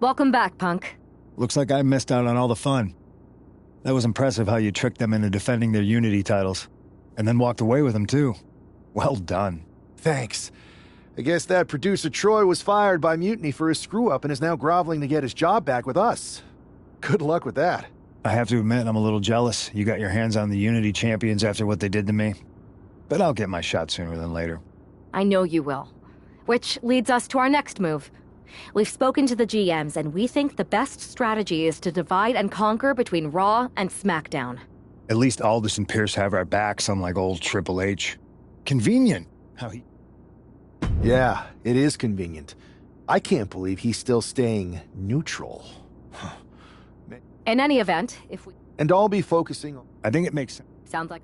Welcome back, punk. Looks like I missed out on all the fun. That was impressive how you tricked them into defending their Unity titles. And then walked away with them, too. Well done. Thanks. I guess that producer Troy was fired by Mutiny for his screw-up and is now groveling to get his job back with us. Good luck with that. I have to admit, I'm a little jealous. You got your hands on the Unity champions after what they did to me. But I'll get my shot sooner than later. I know you will. Which leads us to our next move. We've spoken to the GMs, and we think the best strategy is to divide and conquer between Raw and SmackDown. At least Aldous and Pierce have our backs, unlike old Triple H. Convenient. How he... Yeah, it is convenient. I can't believe he's still staying neutral. In any event, if we... And I'll be focusing on... I think it makes sense. Sounds like...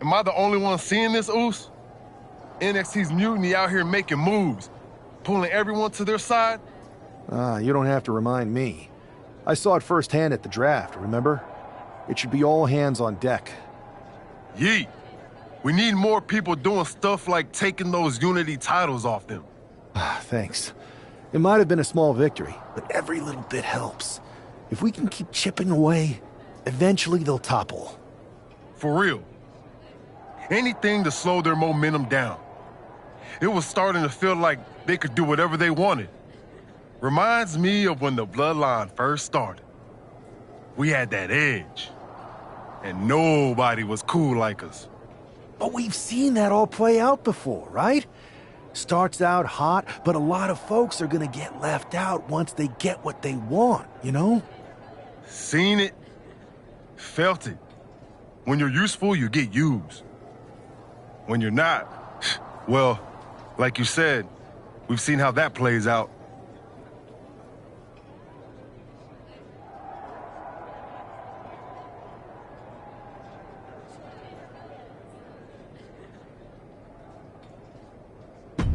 Am I the only one seeing this, Oos? NXT's Mutiny out here making moves, pulling everyone to their side? You don't have to remind me. I saw it firsthand at the draft, remember? It should be all hands on deck. Yeet. We need more people doing stuff like taking those Unity titles off them. Thanks. It might have been a small victory, but every little bit helps. If we can keep chipping away, eventually they'll topple. For real. Anything to slow their momentum down. It was starting to feel like they could do whatever they wanted. Reminds me of when the Bloodline first started. We had that edge. And nobody was cool like us. But we've seen that all play out before, right? Starts out hot, but a lot of folks are gonna get left out once they get what they want, you know? Seen it. Felt it. When you're useful, you get used. When you're not, well, like you said, we've seen how that plays out.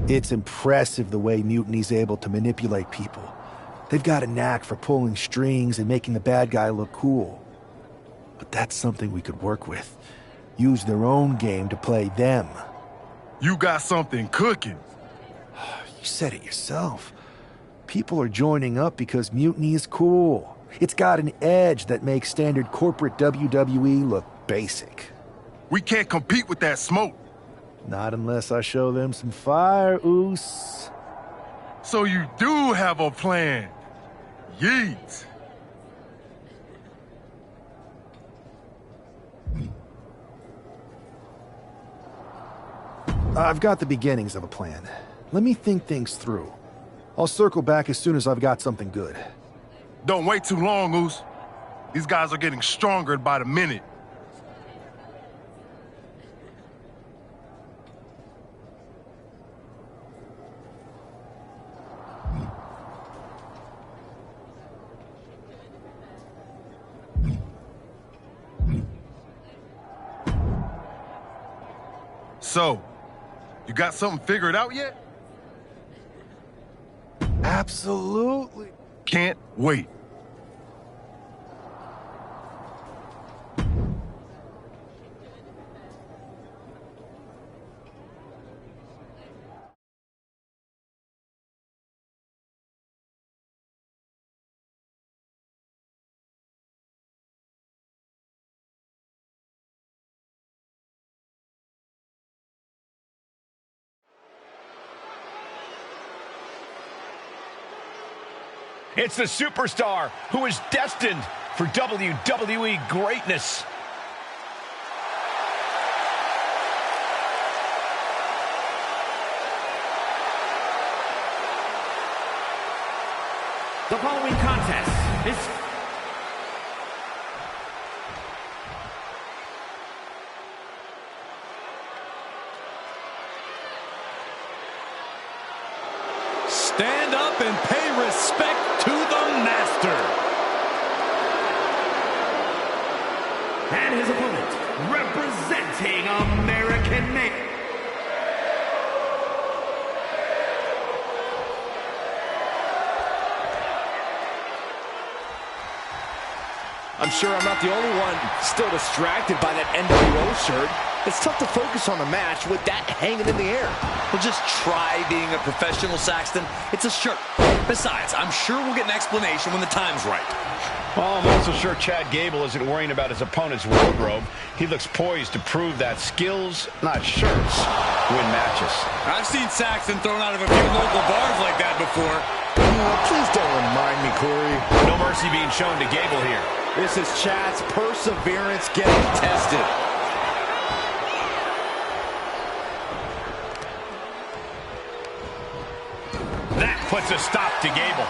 It's impressive the way Mutiny's able to manipulate people. They've got a knack for pulling strings and making the bad guy look cool. But that's something we could work with. Use their own game to play them. You got something cooking. You said it yourself. People are joining up because Mutiny is cool. It's got an edge that makes standard corporate WWE look basic. We can't compete with that smoke. Not unless I show them some fire, Oos. So you do have a plan. Yeet. I've got the beginnings of a plan. Let me think things through. I'll circle back as soon as I've got something good. Don't wait too long, Oos. These guys are getting stronger by the minute. So, you got something figured out yet? Absolutely. Can't wait. It's the superstar who is destined for WWE greatness. The following contest is... Stand up and pay respect to the master. And his opponent, representing American Man. I'm sure I'm not the only one still distracted by that NWO shirt. It's tough to focus on the match with that hanging in the air. Well, just try being a professional, Saxton. It's a shirt. Besides, I'm sure we'll get an explanation when the time's right. Well, I'm also sure Chad Gable isn't worrying about his opponent's wardrobe. He looks poised to prove that skills, not shirts, win matches. I've seen Saxton thrown out of a few local bars like that before. Please don't remind me, Corey. No mercy being shown to Gable here. This is Chad's perseverance getting tested. That puts a stop to Gable.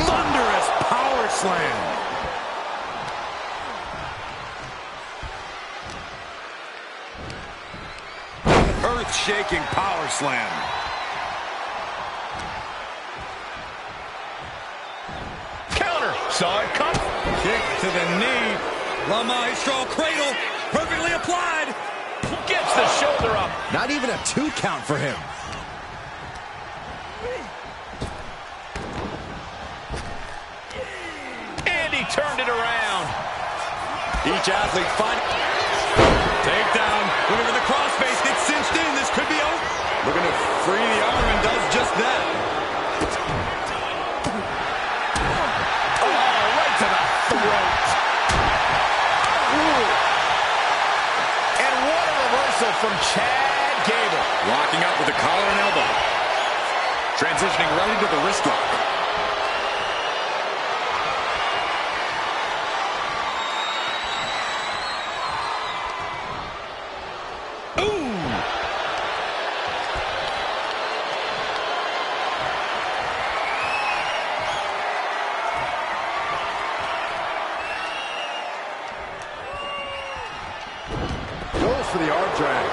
Thunderous power slam. Earth-shaking power slam. Counter. Saw it come. Kick to the knee. La Maestro cradle. Perfectly applied. Gets the shoulder up. Not even a 2 count for him. And he turned it around. Each athlete takedown. Looking for the crossface. Gets cinched in. This could be over. Looking to free the arm and does just that. Oh, right to the throat. Ooh. And what a reversal from Chad Gable. Locking up with the collar and elbow. Transitioning right into the wrist lock. Goes for the arm drag.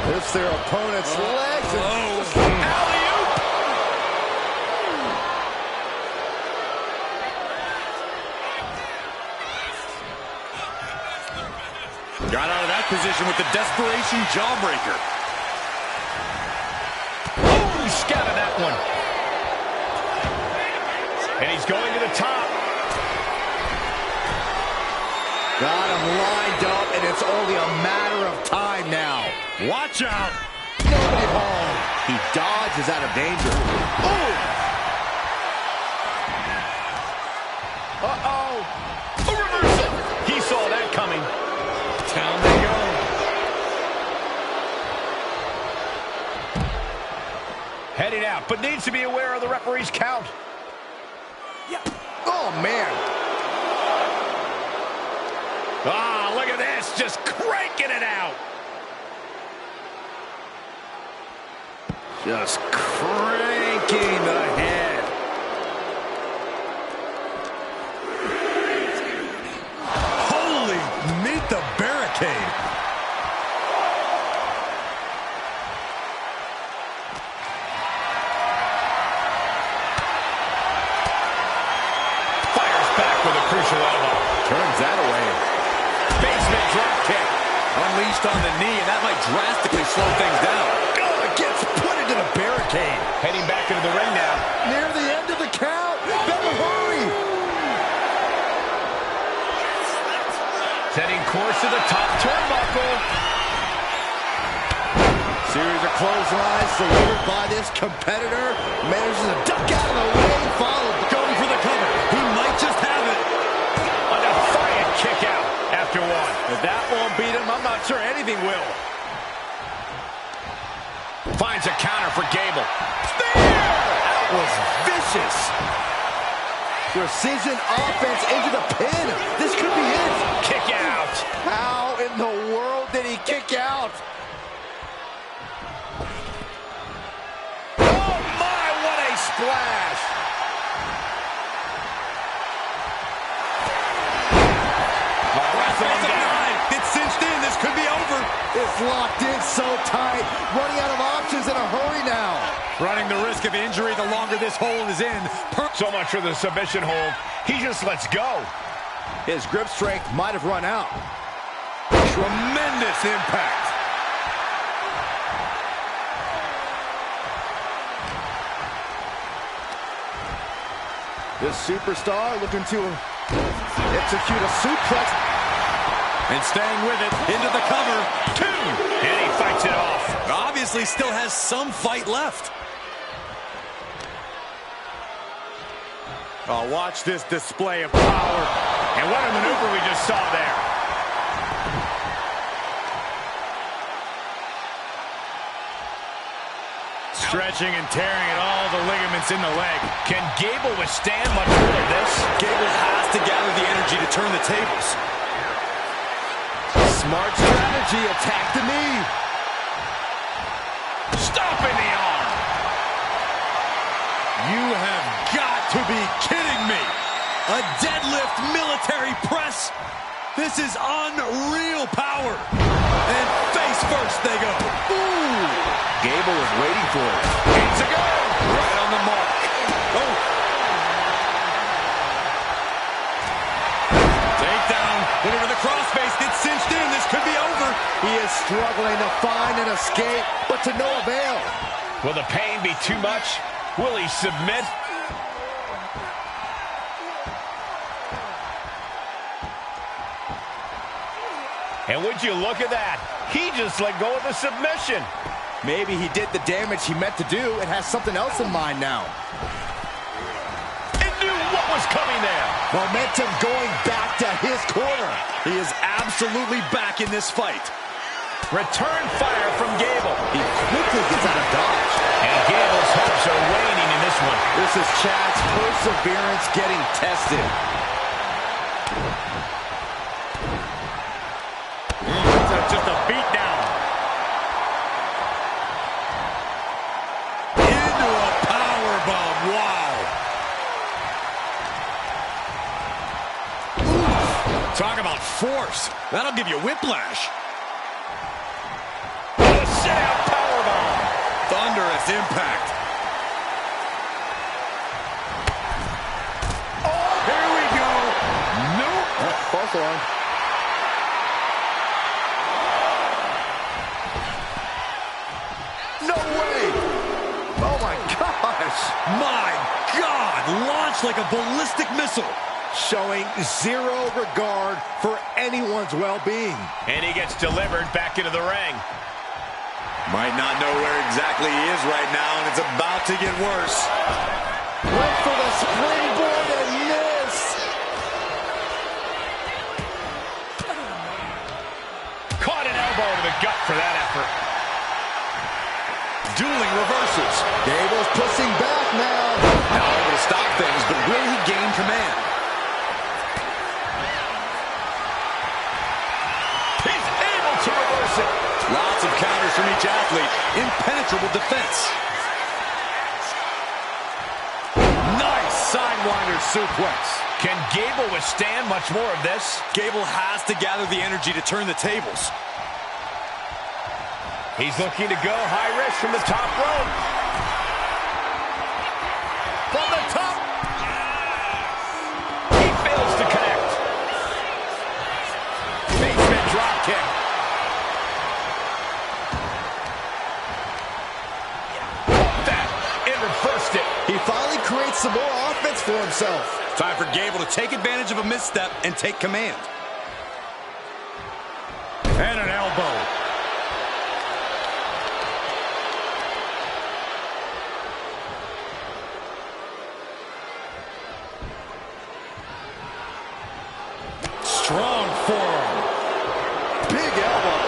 Lifts their opponent's legs and alley-oop. Got out of that position with the desperation jawbreaker. Oh, scouted that one. And he's going to the top. Got him lined up, and it's only a matter of time now. Watch out. Nobody home. He dodges out of danger. Oh! Uh-oh. A reversal. He saw that coming. Down they go. Heading out, but needs to be aware of the referee's count. Oh, man. Ah, look at this. Just cranking it out. Just cranking the head. Holy, meet the barricade. drastically slow things down. Oh, it gets put into the barricade. Heading back into the ring now. Near the end of the count. Better hurry. Setting course to the top turnbuckle. Series of clotheslines delivered by this competitor. Manages to duck out of the way. Followed. Going for the cover. He might just have it. A defiant kick out after one. If that won't beat him, I'm not sure anything will. Finds a counter for Gable. That was vicious. Precision offense into the pin. This could be it. Kick out. How in the world did he kick out? Oh my, what a splash. It's cinched in. This could be over. It's locked in so tight. Running out of options in a hurry now. Running the risk of injury the longer this hold is in. So much for the submission hold. He just lets go. His grip strength might have run out. Tremendous impact. This superstar looking to execute a suplex. And staying with it into the cover. 2. And he fights it off. Obviously still has some fight left. Oh, watch this display of power. And what a maneuver we just saw there. Stretching and tearing at all the ligaments in the leg. Can Gable withstand much more of this? Gable has to gather the energy to turn the tables. Smart strategy, attack the knee. Stomping the arm. You have got to be kidding me. A deadlift military press. This is unreal power. And face first they go. Ooh. Gable was waiting for it. Needs to go. Right on the mark. Oh. Takedown. Looking for the crossface. Gets cinched in. This could be over. He is struggling to find an escape, but to no avail. Will the pain be too much? Will he submit? And would you look at that? He just let go of the submission. Maybe he did the damage he meant to do and has something else in mind now. And knew what was coming there. Momentum going back to his corner. He is absolutely back in this fight. Return fire from Gable. He quickly gets out of dodge. And Gable's hopes are waning in this one. This is Chad's perseverance getting tested. Just a beat down. Into a power bomb. Wow. Oof. Talk about force. That'll give you whiplash. A sit-out powerbomb. Thunderous impact. Oh, here we go. Nope. False alarm. No way! Oh my gosh! My God! Launched like a ballistic missile. Showing zero regard for anyone's well-being. And he gets delivered back into the ring. Might not know where exactly he is right now, and it's about to get worse. Went for the springboard and missed. Caught an elbow to the gut for that effort. Dueling reversals. Gable's pushing back now. Now able to stop things, but will he gain command? He's able to reverse it. Lots of counters from each athlete. Impenetrable defense. Nice sidewinder suplex. Can Gable withstand much more of this? Gable has to gather the energy to turn the tables. He's looking to go high risk from the top rope. From the top. He fails to connect. Basement drop kick. missed it. He finally creates some more offense for himself. Time for Gable to take advantage of a misstep and take command. And an elbow. Strong forearm. Big elbow.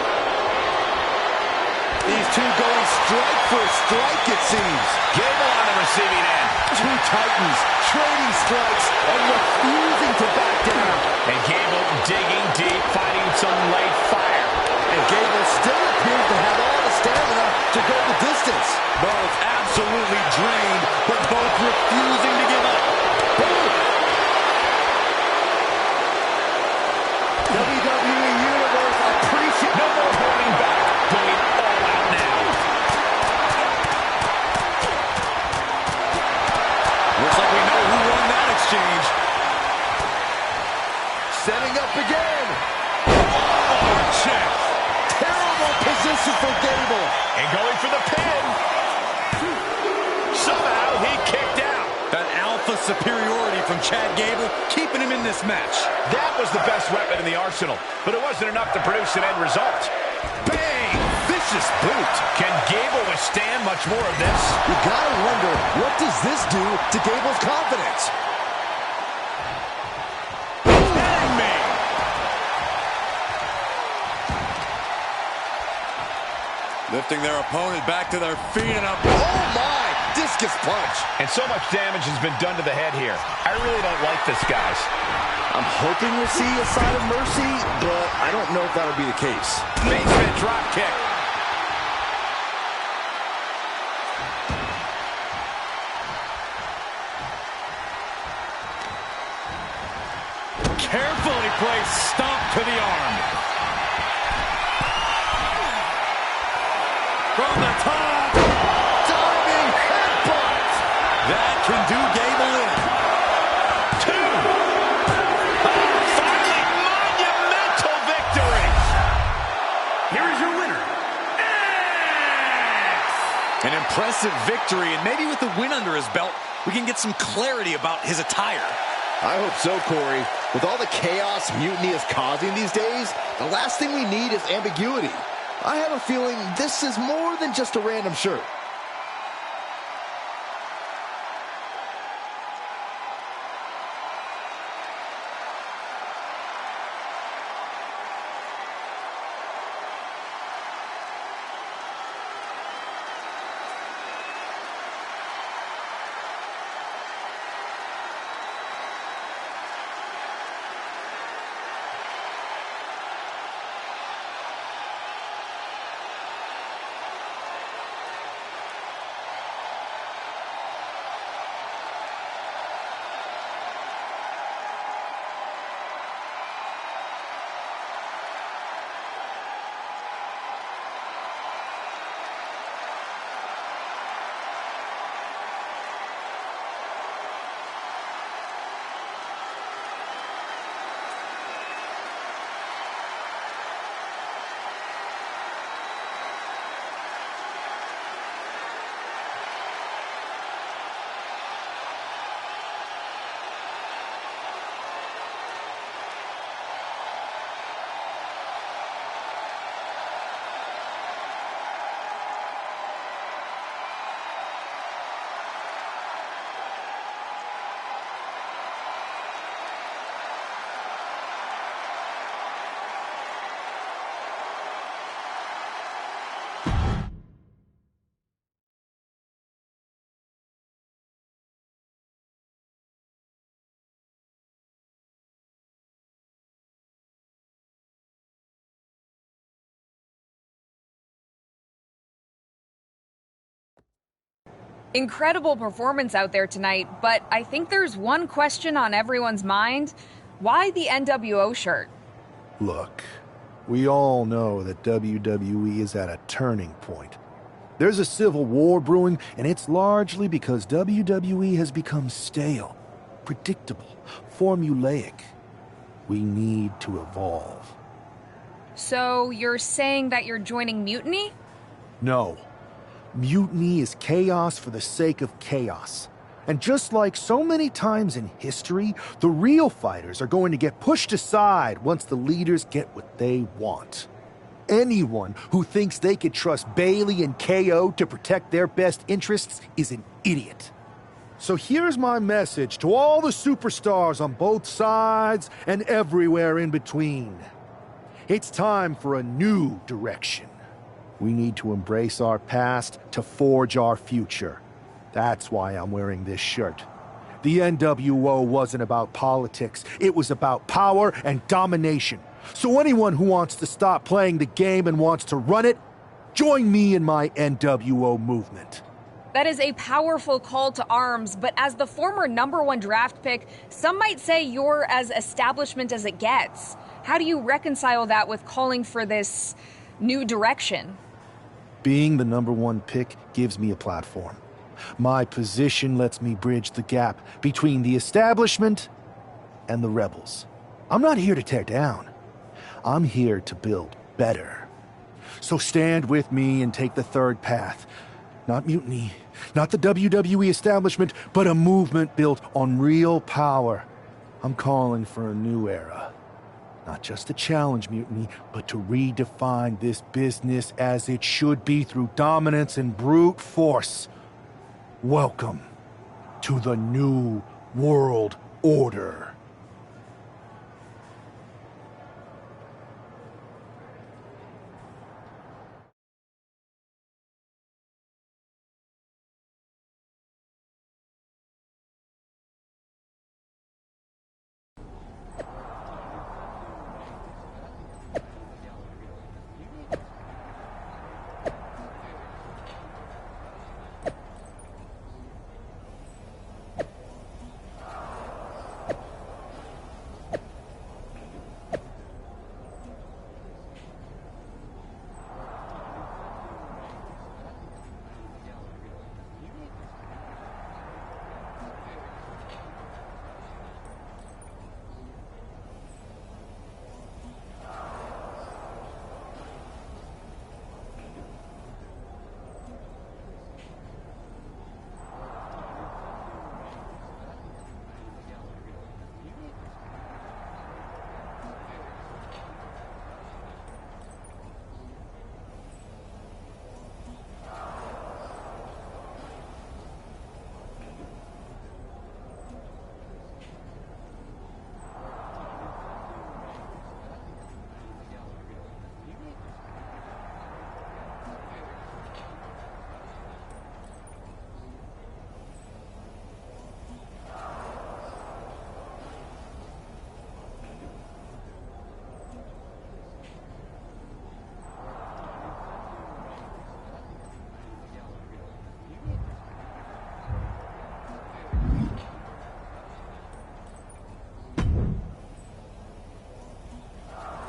These two going strike for strike, it seems. Gable on the receiving end. Two titans trading strikes and refusing to back down. And Gable digging deep, fighting some late fire. And Gable still appears to have all the stamina to go the distance. Both absolutely drained, but both refusing to give up. Boom! WWE Universe appreciate. No more holding back. Going all out now. Looks like we know who won that exchange. Setting up again. Oh, check. Terrible position for Gable. And going for the pin. Somehow he kicked out. That alpha superiority from Chad Gable, keeping him in this match. That was the best weapon in the arsenal, but it wasn't enough to produce an end result. Bang! Vicious boot. Can Gable withstand much more of this? You gotta wonder, what does this do to Gable's confidence? Kidding me. Lifting their opponent back to their feet and up. Oh my! Discus punch. And so much damage has been done to the head here. I really don't like this, guys. I'm hoping we'll see a sign of mercy, but I don't know if that'll be the case. Basement drop kick. Carefully placed stomp to the arm. From the top. Diving headbutt. That can do Gable in. Two. Finally, monumental victory. Here is your winner, An impressive victory, and maybe with the win under his belt, we can get some clarity about his attire. I hope so, Corey. With all the chaos Mutiny is causing these days, the last thing we need is ambiguity. I have a feeling this is more than just a random shirt. Incredible performance out there tonight, but I think there's one question on everyone's mind. Why the NWO shirt? Look, we all know that WWE is at a turning point. There's a civil war brewing, and it's largely because WWE has become stale, predictable, formulaic. We need to evolve. So you're saying that you're joining Mutiny? No. Mutiny is chaos for the sake of chaos. And just like so many times in history, the real fighters are going to get pushed aside once the leaders get what they want. Anyone who thinks they could trust Bailey and KO to protect their best interests is an idiot. So here's my message to all the superstars on both sides and everywhere in between. It's time for a new direction. We need to embrace our past to forge our future. That's why I'm wearing this shirt. The NWO wasn't about politics. It was about power and domination. So anyone who wants to stop playing the game and wants to run it, join me in my NWO movement. That is a powerful call to arms, but as the former #1 draft pick, some might say you're as establishment as it gets. How do you reconcile that with calling for this new direction? Being the #1 pick gives me a platform. My position lets me bridge the gap between the establishment and the rebels. I'm not here to tear down. I'm here to build better. So stand with me and take the third path. Not mutiny, not the WWE establishment, but a movement built on real power. I'm calling for a new era. Not just to challenge mutiny, but to redefine this business as it should be through dominance and brute force. Welcome to the New World Order.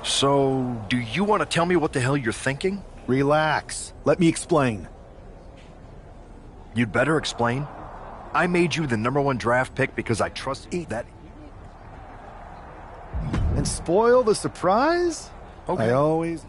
So, do you want to tell me what the hell you're thinking? Relax. Let me explain. You'd better explain. I made you the #1 draft pick because I trust that. And spoil the surprise? Okay. I always...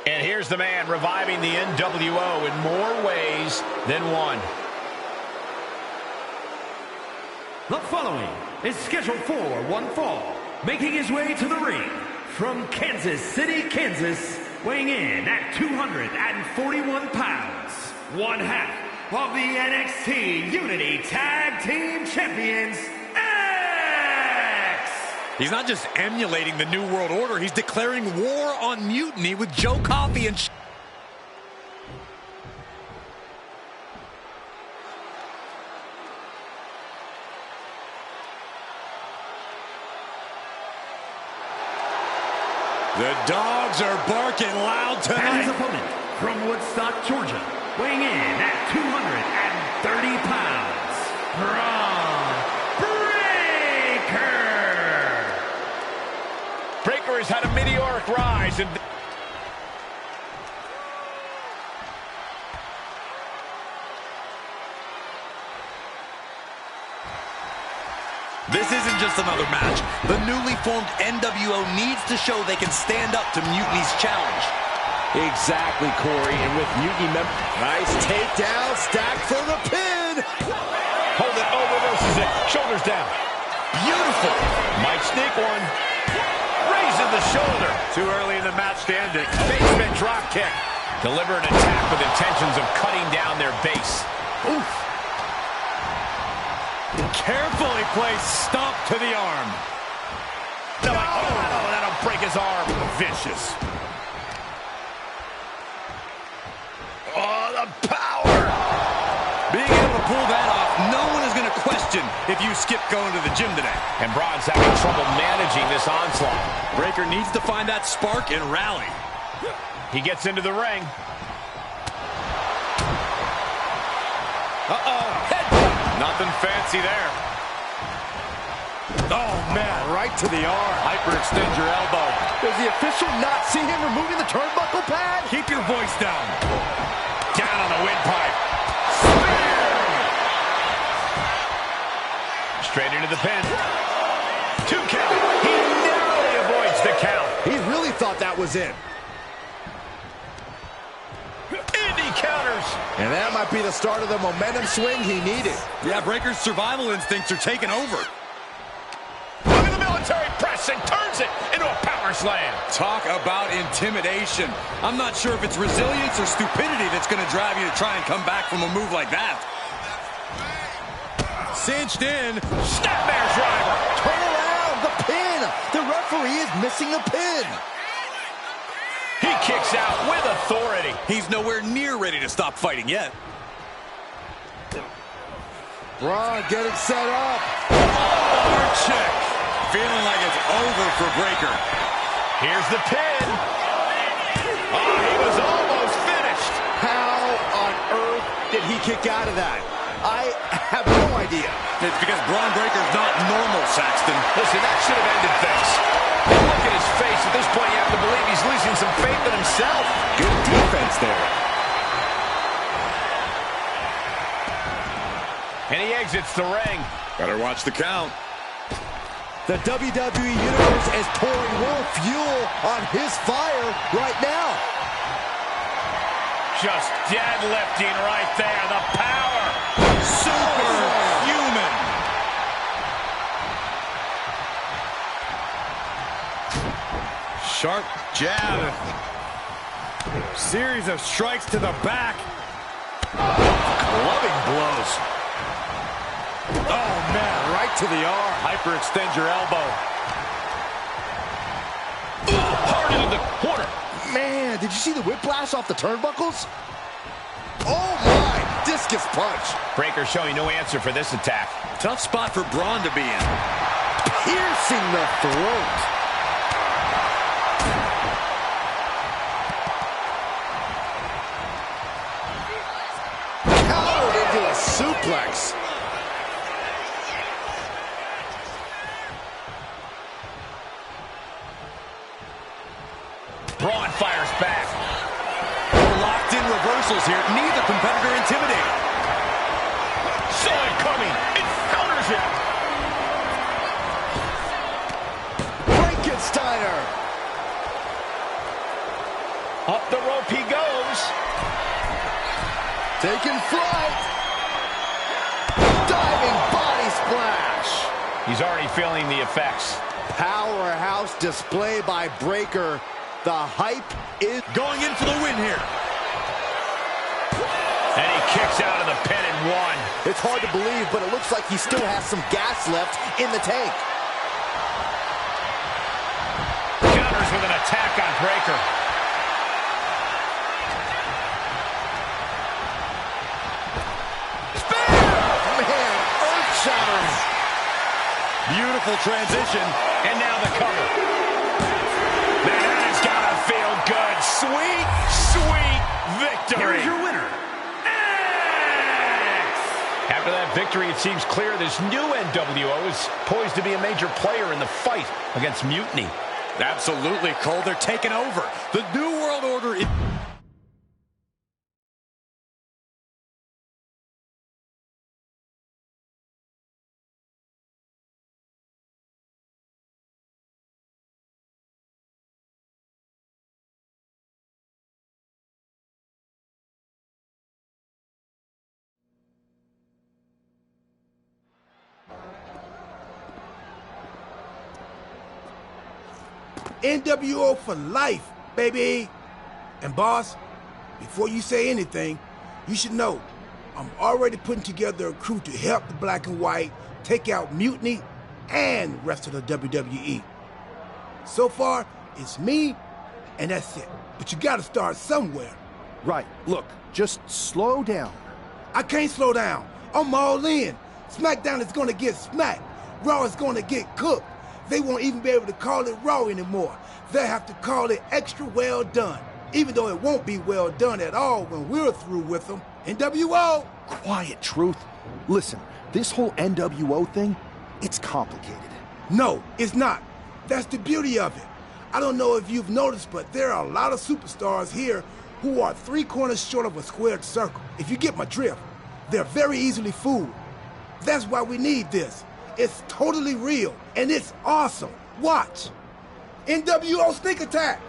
And here's the man reviving the NWO in more ways than one. The following is scheduled for one fall, making his way to the ring from Kansas City, Kansas, weighing in at 241 pounds, one half of the NXT Unity Tag Team Champions, X He's not just emulating the New World Order, he's declaring war on mutiny with Joe Coffey and... The dogs are barking loud And his tonight. opponent from Woodstock, Georgia, weighing in at 230 pounds, Braun Breaker. Breaker has had a meteoric rise and... This isn't just another match. The newly formed NWO needs to show they can stand up to Mutiny's challenge. Exactly, Corey. And with Mutiny members... Nice takedown, stacked for the pin. Hold it, oh, reverses it. Shoulders down. Beautiful. Might sneak one. Raising the shoulder. Too early in the match to end it. Basement drop kick. Deliver an attack with intentions of cutting down their base. Oof. Carefully placed stomp to the arm. No, oh, that'll break his arm. Vicious. Oh, the power. Being able to pull that off, no one is going to question if you skip going to the gym today. And Braun's having trouble managing this onslaught. Breaker needs to find that spark and rally. He gets into the ring. Uh-oh. Nothing fancy there. Oh, man, right to the arm. Hyperextend your elbow. Does the official not see him removing the turnbuckle pad? Keep your voice down. Down on the windpipe. Straight into the pin. 2 count. He narrowly avoids the count. He really thought that was it. Indy counters. And that might be the start of the momentum swing he needed. Yeah, Breaker's survival instincts are taking over. Look at the military press and turns it into a power slam. Talk about intimidation. I'm not sure if it's resilience or stupidity that's going to drive you to try and come back from a move like that. Cinched in. Snapmare driver. Turn around, the pin. The referee is missing the pin. He kicks out with authority. He's nowhere near ready to stop fighting yet. Braun getting set up. Hard check. Feeling like it's over for Breaker. Here's the pin. Oh, he was almost finished. How on earth did he kick out of that? I have no idea. It's because Braun Breaker's not normal, Saxton. Listen, that should have ended things. Look at his face. At this point, you have to believe he's losing some faith in himself. Good defense there. And he exits the ring. Better watch the count. The WWE Universe is pouring more fuel on his fire right now. Just deadlifting right there. The power. Superhuman. Sharp jab. Series of strikes to the back. Clubbing blows. Oh, man, right to the arm. Hyperextend your elbow. Hard into the corner. Man, did you see the whiplash off the turnbuckles? Oh, my. Discus punch. Breaker showing no answer for this attack. Tough spot for Braun to be in. Piercing the throat. Countered into a suplex. Braun fires back. Locked in reversals here. Neither competitor intimidated. Saw it coming. It counters it. Frankensteiner. Up the rope he goes. Taking flight. Diving body splash. He's already feeling the effects. Powerhouse display by Breaker. The hype is Going in for the win here. And he kicks out of the pin and one. It's hard to believe, but it looks like he still has some gas left in the tank. with an attack on Breakker. Man, earth-shattering. Beautiful transition, and now the cover. Man, that has got to feel good. Sweet, sweet victory. Here's your winner, After that victory, it seems clear this new NWO is poised to be a major player in the fight against Mutiny. Absolutely, Cole. They're taking over. The New World Order is... NWO for life, baby. And boss, before you say anything, you should know I'm already putting together a crew to help the Black and White take out Mutiny and the rest of the WWE. So far, it's me, and that's it. But you gotta start somewhere. Right, look, just slow down. I can't slow down. I'm all in. SmackDown is gonna get smacked. Raw is gonna get cooked. They won't even be able to call it Raw anymore. They'll have to call it Extra Well Done, even though it won't be well done at all when we're through with them. NWO! Quiet, Truth. Listen, this whole NWO thing, it's complicated. No, it's not. That's the beauty of it. I don't know if you've noticed, but there are a lot of superstars here who are 3 corners short of a squared circle. If you get my drift, they're very easily fooled. That's why we need this. It's totally real, and it's awesome. Watch. NWO Sneak Attack.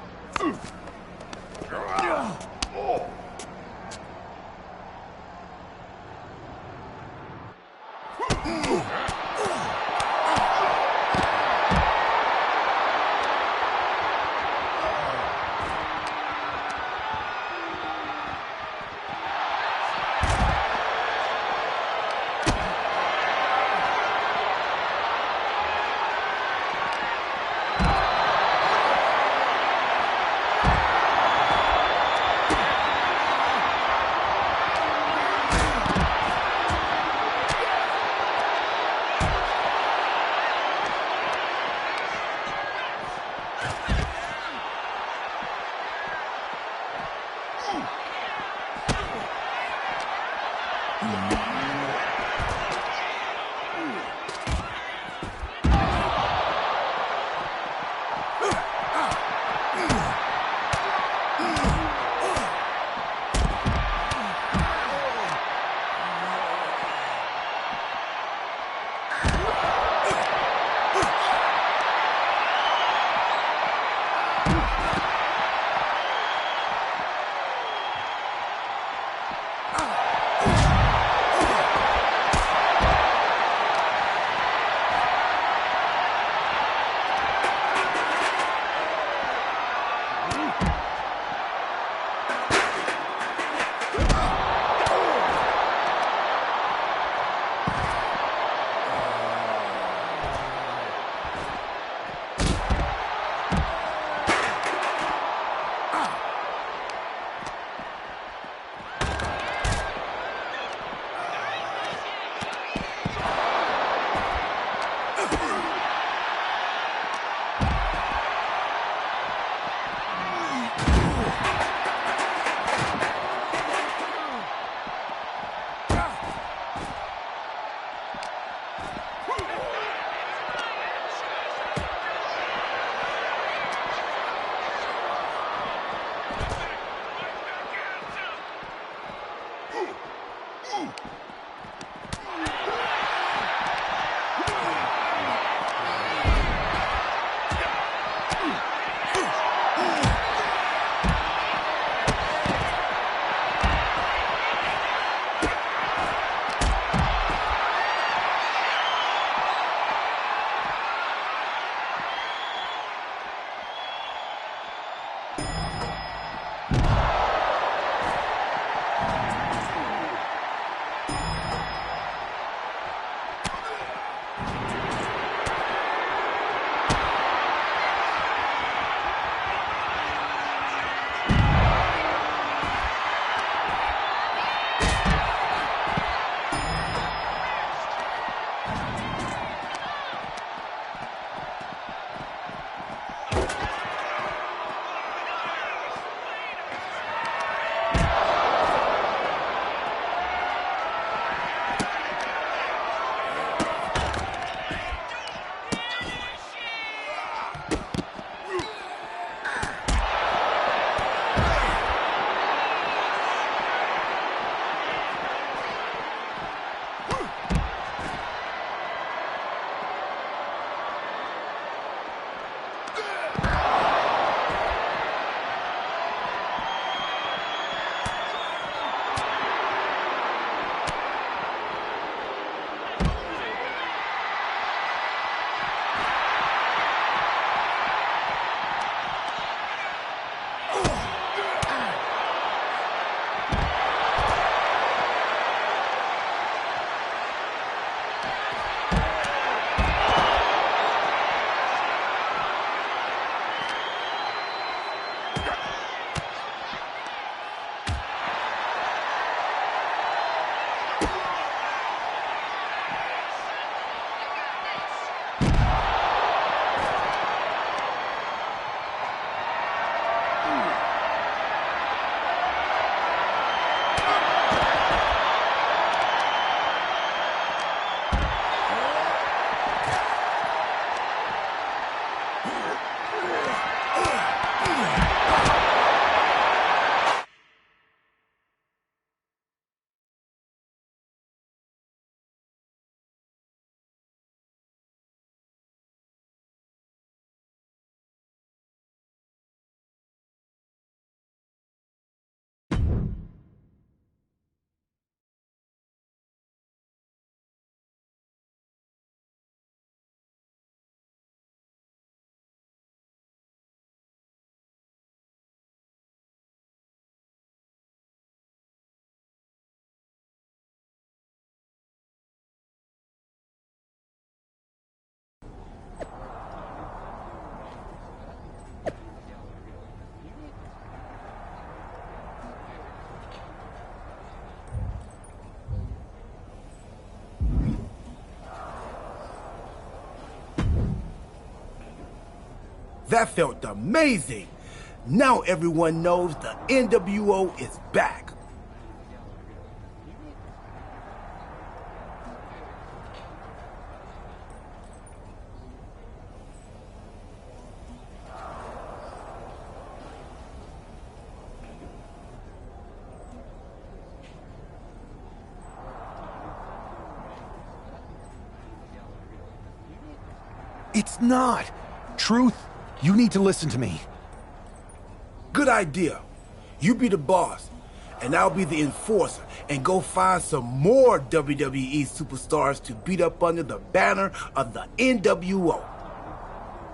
That felt amazing. Now everyone knows the NWO is back. It's not. Truth, you need to listen to me. Good idea. You be the boss, and I'll be the enforcer, and go find some more WWE superstars to beat up under the banner of the NWO.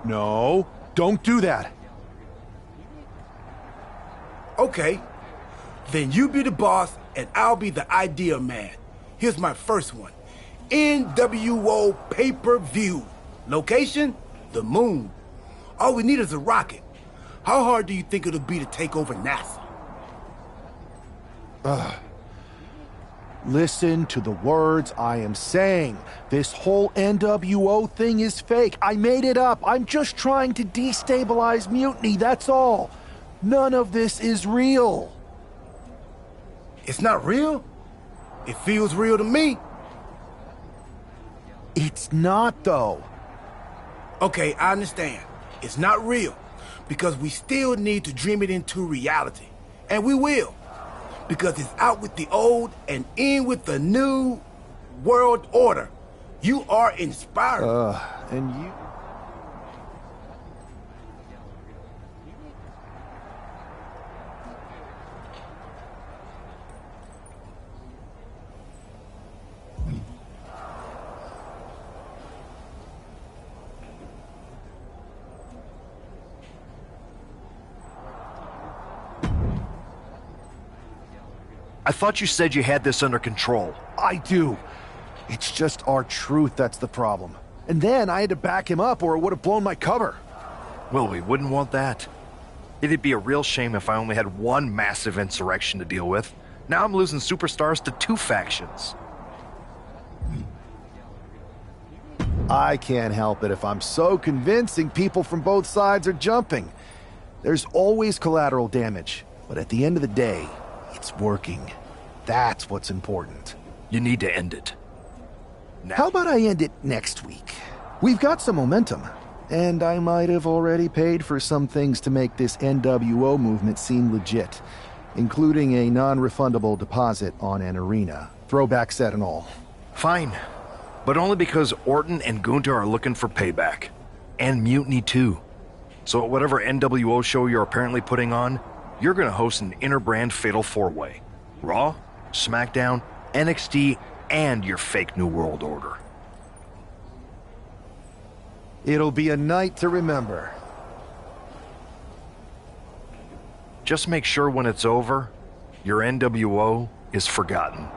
No, don't do that. Okay, then you be the boss, and I'll be the idea man. Here's my first one. NWO pay-per-view. Location? The moon. All we need is a rocket. How hard do you think it'll be to take over NASA? Listen to the words I am saying. This whole NWO thing is fake. I made it up. I'm just trying to destabilize Mutiny, that's all. None of this is real. It's not real? It feels real to me. It's not, though. Okay, I understand. It's not real, because we still need to dream it into reality. And we will. Because it's out with the old and in with the new world order. You are inspired. And you... I thought you said you had this under control. I do. It's just our truth that's the problem. And then I had to back him up or it would have blown my cover. Well, we wouldn't want that. It'd be a real shame if I only had one massive insurrection to deal with. Now I'm losing superstars to two factions. I can't help it if I'm so convincing people from both sides are jumping. There's always collateral damage, but at the end of the day, it's working. That's what's important. You need to end it. Now. How about I end it next week? We've got some momentum, and I might have already paid for some things to make this NWO movement seem legit, including a non-refundable deposit on an arena, throwback set and all. Fine, but only because Orton and Gunther are looking for payback. And Mutiny too. So at whatever NWO show you're apparently putting on, you're gonna host an inter-brand fatal four-way. Raw, SmackDown, NXT, and your fake New World Order. It'll be a night to remember. Just make sure when it's over, your NWO is forgotten.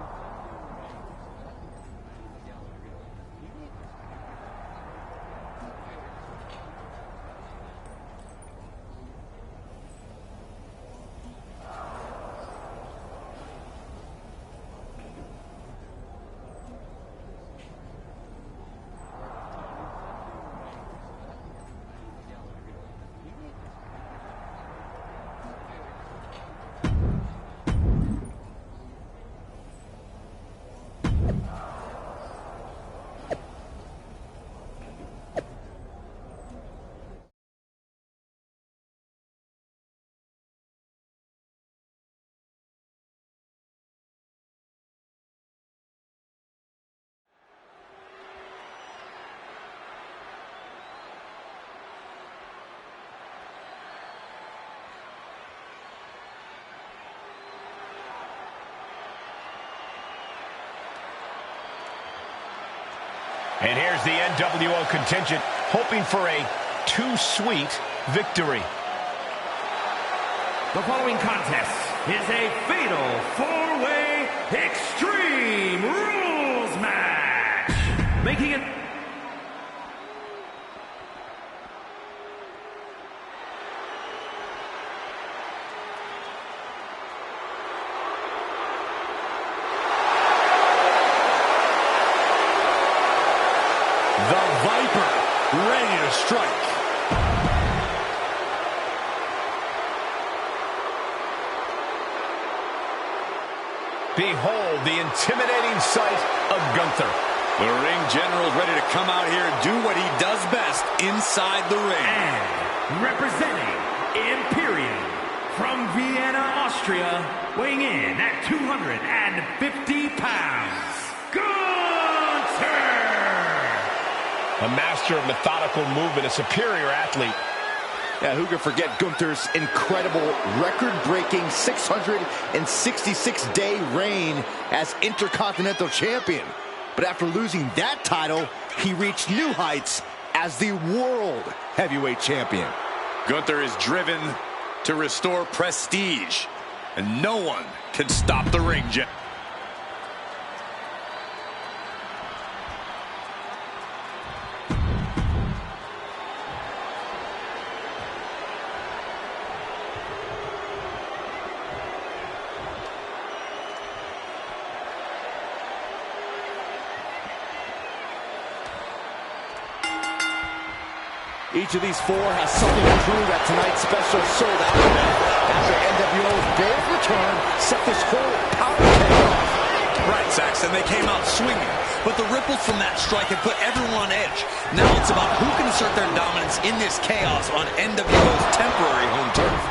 And here's the NWO contingent hoping for a too-sweet victory. The following contest is a fatal four-way Extreme Rules match. Making it... The Viper, ready to strike. Behold the intimidating sight of Gunther. The ring general is ready to come out here and do what he does best inside the ring. And representing Imperium from Vienna, Austria, weighing in at 250 pounds, Gunther! A master of methodical movement, a superior athlete. Yeah, who could forget Gunther's incredible record-breaking 666-day reign as Intercontinental Champion. But after losing that title, he reached new heights as the World Heavyweight Champion. Gunther is driven to restore prestige, and no one can stop the ring general. Each of these four has something to prove at tonight's special sold-out event. After NWO's bold return set this whole power play off. Right, Saxton, they came out swinging, but the ripples from that strike had put everyone on edge. Now it's about who can assert their dominance in this chaos on NWO's temporary home turf.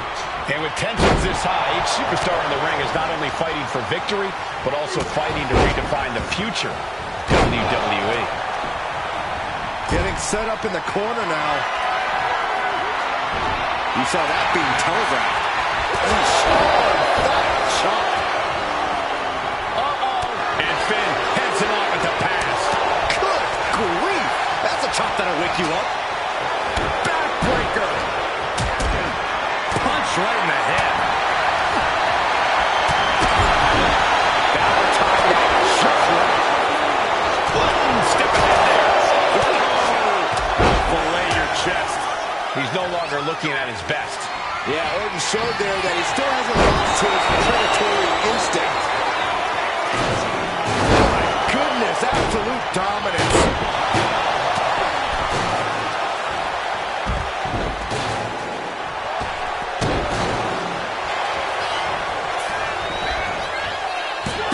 And with tensions this high, each superstar in the ring is not only fighting for victory, but also fighting to redefine the future of WWE. Getting set up in the corner now. You saw that being telegraphed. That shot. And Finn heads him off at the pass. Good grief. That's a chop that'll wake you up. Backbreaker. Punch right in the head. Balor tied up. Shot right. Boom. Step ahead there. Fillet your chest. He's no longer looking at his best. Yeah, Orton showed there that he still hasn't lost his predatory instinct. My goodness, absolute dominance.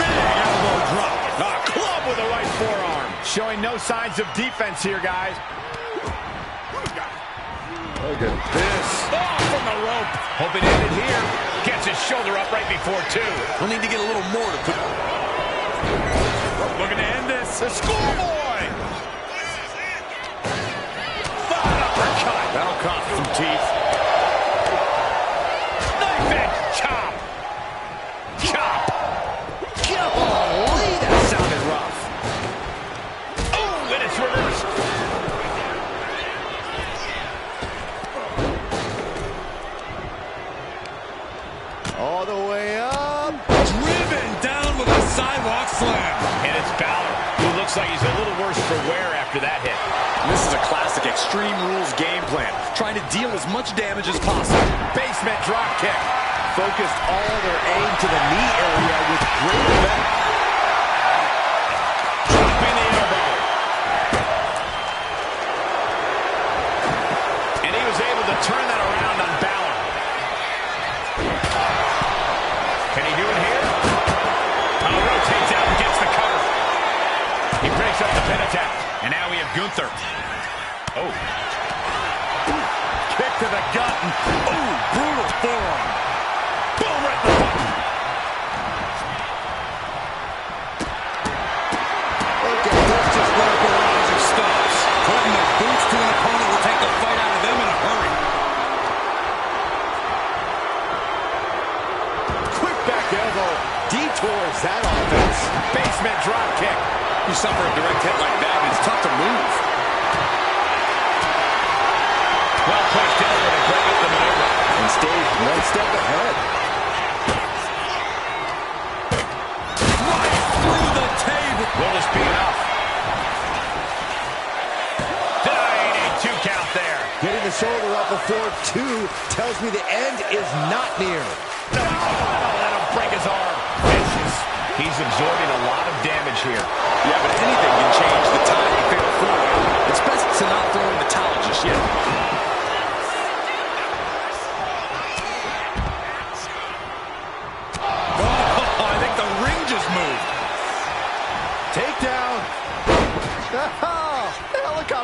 Big elbow drop. A club with the right forearm. Showing no signs of defense here, guys. Look at this. Oh, from the rope. Hoping to end it here. Gets his shoulder up right before two. We'll need to get a little more to put. Looking to end this. The schoolboy. Fine uppercut. That'll cost some teeth. Knife edge. Chop. Chop. Golly, that sounded rough. Oh, and it's reversed. All the way up. Driven down with a sidewalk slam. And it's Balor, who looks like he's a little worse for wear after that hit. This is a classic Extreme Rules game plan, trying to deal as much damage as possible. Basement drop kick. Focused all their aim to the knee area with great effect. Dropping the elbow. And he was able to turn that around on Balor. Can he do it here? Rotates out and gets the cover. He breaks up the pin attack. And now we have Gunther. Oh. Kick to the gut. Oh, brutal forearm. Boom, right in the button. Look at this, just let it go on as it stops. Putting the boots to an opponent will take the fight out of them in a hurry. Quick back elbow. Detours that offense. Basement drop kick. You suffer a direct hit like that, and it's tough to move. Well placed elbow to break up the maneuver. And stayed one step ahead. Right through the table. Will this be enough? Denying a 2 count there. Getting the shoulder up before two tells me the end is not near. No, let him break his arm. Vicious. He's absorbing a lot of damage here. Yeah, but anything can change the time you fail forward. It's best to not throw in the towel just yet. Oh, I think the ring just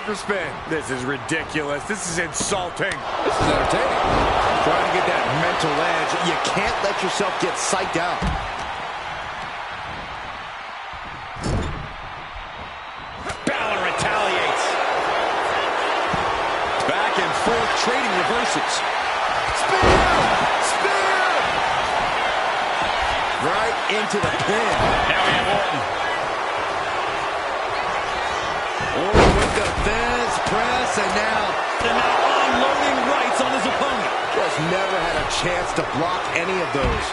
after spin. This is ridiculous. This is insulting. This is entertaining. Trying to get that mental edge. You can't let yourself get psyched out. Balor retaliates. Back and forth, trading reverses. Spear! Spear! Right into the pin. Now we have Orton. Orton with the Fez press, and now unloading rights on his opponent. Just never had a chance to block any of those.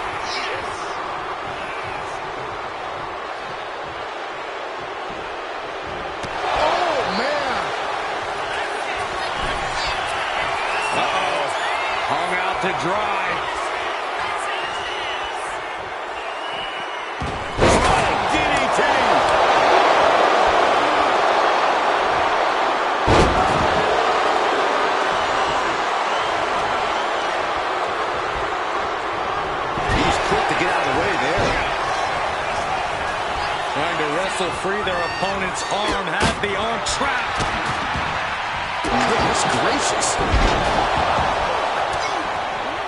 Oh, man! Uh-oh. Hung out to dry. Free their opponent's arm, has the arm trapped. Goodness gracious.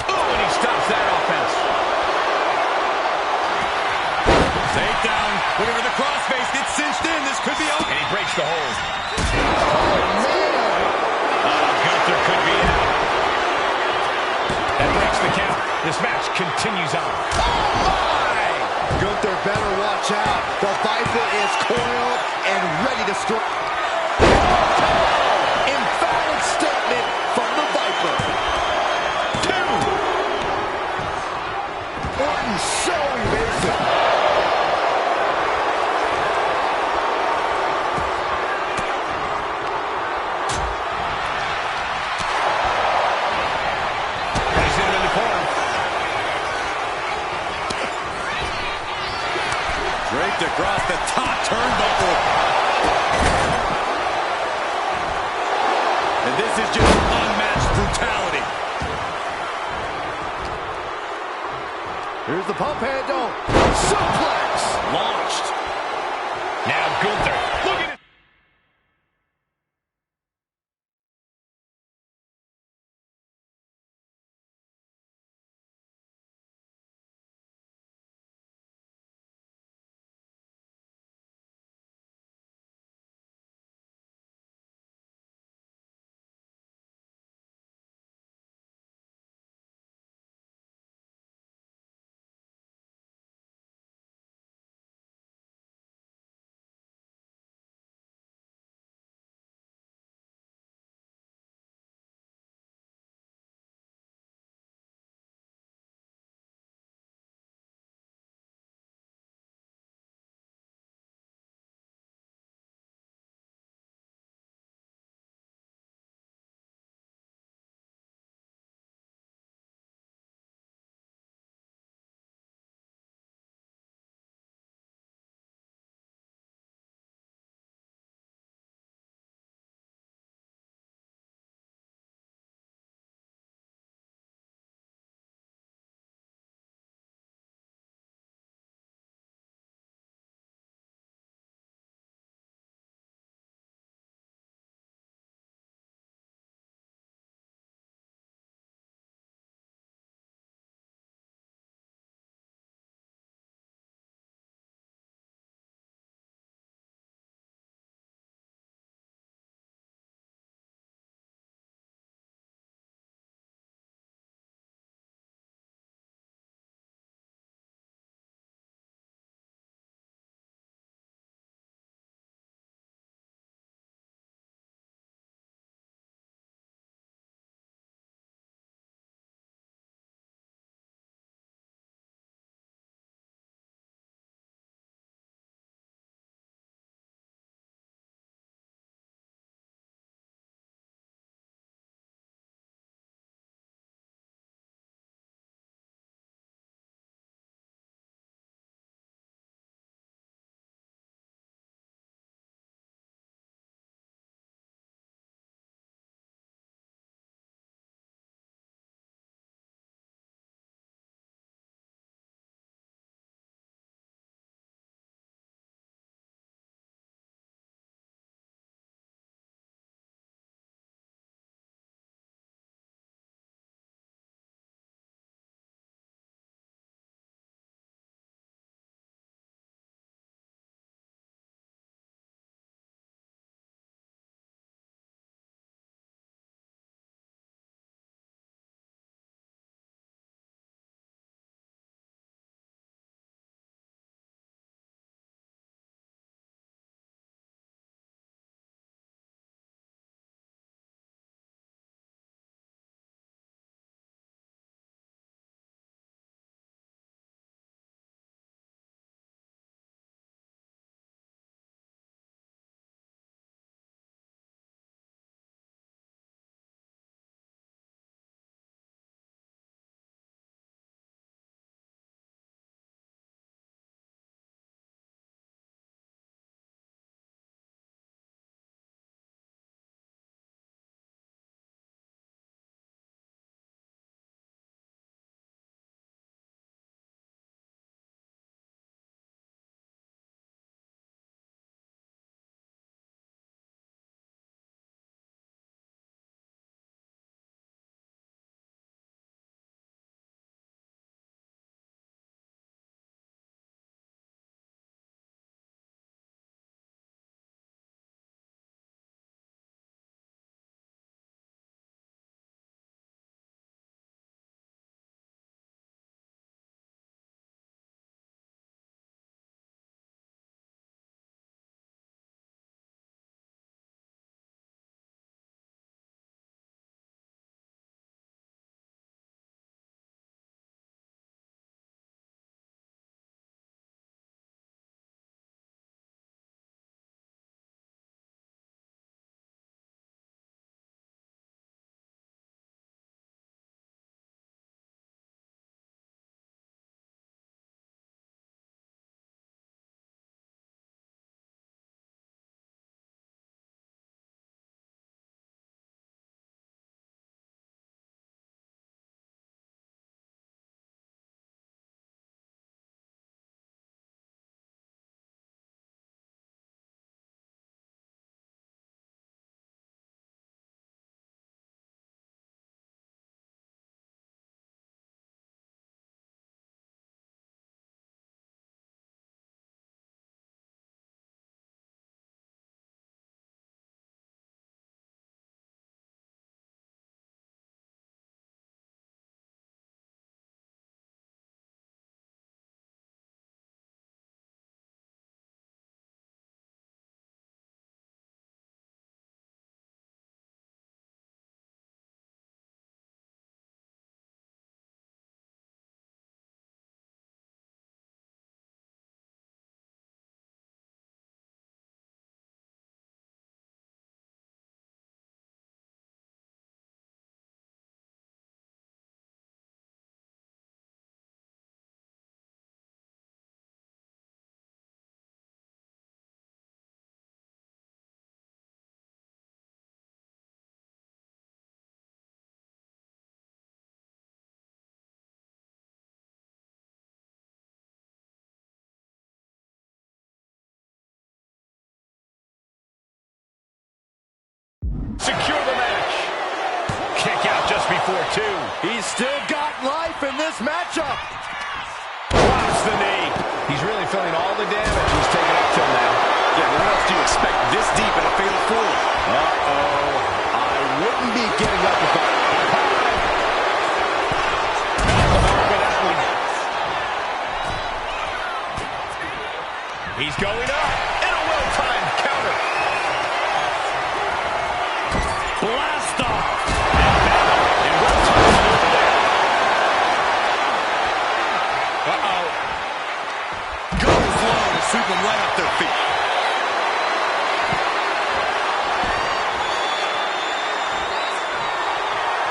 Oh, and he stops that offense. Takedown, looking for the crossface, gets cinched in, this could be over. And he breaks the hold. Oh, man. Gunther could be out. That breaks the count. This match continues on. Oh, my! Gunther better watch out. The Viper is coiled and ready to strike. Emphatic statement from the Viper. 2. Orton so evasive. Place him in the corner. Draped across the top turnbuckle. And this is just unmatched brutality. Here's the pump handle. Suplex. Launched. Now Gunther. Look at it. before two. He's still got life in this matchup. Drops the knee. He's really feeling all the damage he's taken up till now. Yeah, what else do you expect this deep in a fatal four? Uh-oh. I wouldn't be getting up if I... He's going up. And a well-timed counter. Blast off. And well-timed over there. Uh-oh. Goes low to sweep them right off their feet.